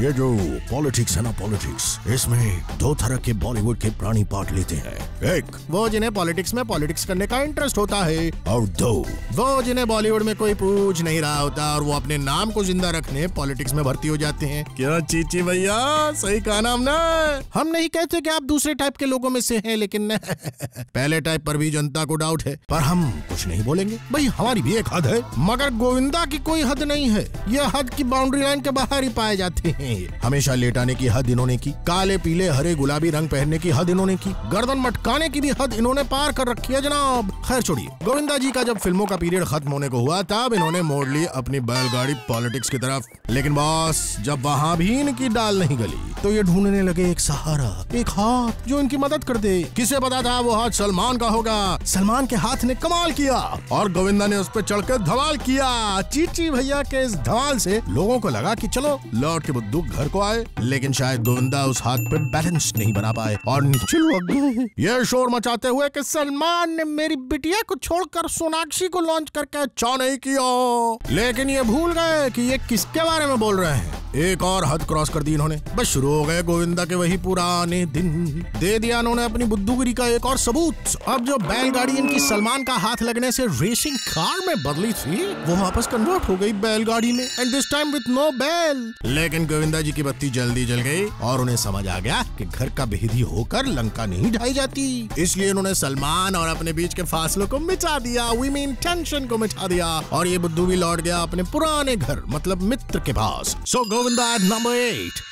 ये जो पॉलिटिक्स है ना, पॉलिटिक्स, इसमें दो तरह के बॉलीवुड के प्राणी पार्ट लेते हैं। एक वो जिन्हें पॉलिटिक्स में पॉलिटिक्स करने का इंटरेस्ट होता है, और दो वो जिन्हें बॉलीवुड में कोई पूछ नहीं रहा होता और वो अपने नाम को जिंदा रखने पॉलिटिक्स में भर्ती हो जाते हैं। क्या चीची भैया, सही कहा नाम ना? हम नहीं कहते कि आप दूसरे टाइप के लोगों में से हैं, लेकिन पहले टाइप पर भी जनता को डाउट है, पर हम कुछ नहीं बोलेंगे भाई, हमारी भी एक हद है। मगर गोविंदा की कोई हद नहीं है, यह हद की बाउंड्री लाइन के बाहर ही पाए जाते हैं। हमेशा लेटाने की हद इन्होंने की, काले पीले हरे गुलाबी रंग पहनने की हद इन्होंने की, गर्दन मटकाने की भी हद इन्होंने पार कर रखी है जनाब। खैर छोड़िए, गोविंदा जी का जब फिल्मों का पीरियड खत्म होने को हुआ तब इन्होंने मोड़ ली अपनी बैलगाड़ी पॉलिटिक्स की तरफ। लेकिन बॉस, जब वहाँ भी इनकी डाल नहीं गली तो ये ढूंढने लगे एक सहारा, एक हाथ जो इनकी मदद कर दे। किसे पता था वो हाथ सलमान का होगा। सलमान के हाथ ने कमाल किया और गोविंदा ने उस पर चढ़कर धमाल किया। चीची भैया के इस धमाल से लोगों को लगा कि चलो लौट के बुद्धू घर को आए, लेकिन शायद गोविंदा उस हाथ पे बैलेंस नहीं बना पाए और नीचे लुढ़क गए, ये शोर मचाते हुए कि सलमान ने मेरी बिटिया को छोड़कर सोनाक्षी को लॉन्च करके अच्छा नहीं किया। लेकिन ये भूल गए कि ये किसके बारे में बोल रहे हैं। एक और हद क्रॉस कर दी इन्होंने। बस शुरू हो गए गोविंदा के वही पुराने दिन। दे दिया इन्होंने अपनी बुद्धूगिरी का एक और सबूत। अब जो बैलगाड़ी इनकी सलमान का हाथ लगने से रेसिंग कार में बदली थी, वो वापस कन्वर्ट हो गई बैलगाड़ी में, and this time with no बैल। लेकिन गोविंदा जी की बत्ती जल्दी जल गई और उन्हें समझ आ गया कि घर का भेदी होकर लंका नहीं ढाई जाती। इसलिए उन्होंने सलमान और अपने बीच के फासलों को मिटा दिया, वी मीन टेंशन को मिटा दिया, और ये बुद्धू भी लौट गया अपने पुराने घर, मतलब मित्र के पास। सो गोविंदा at number 8.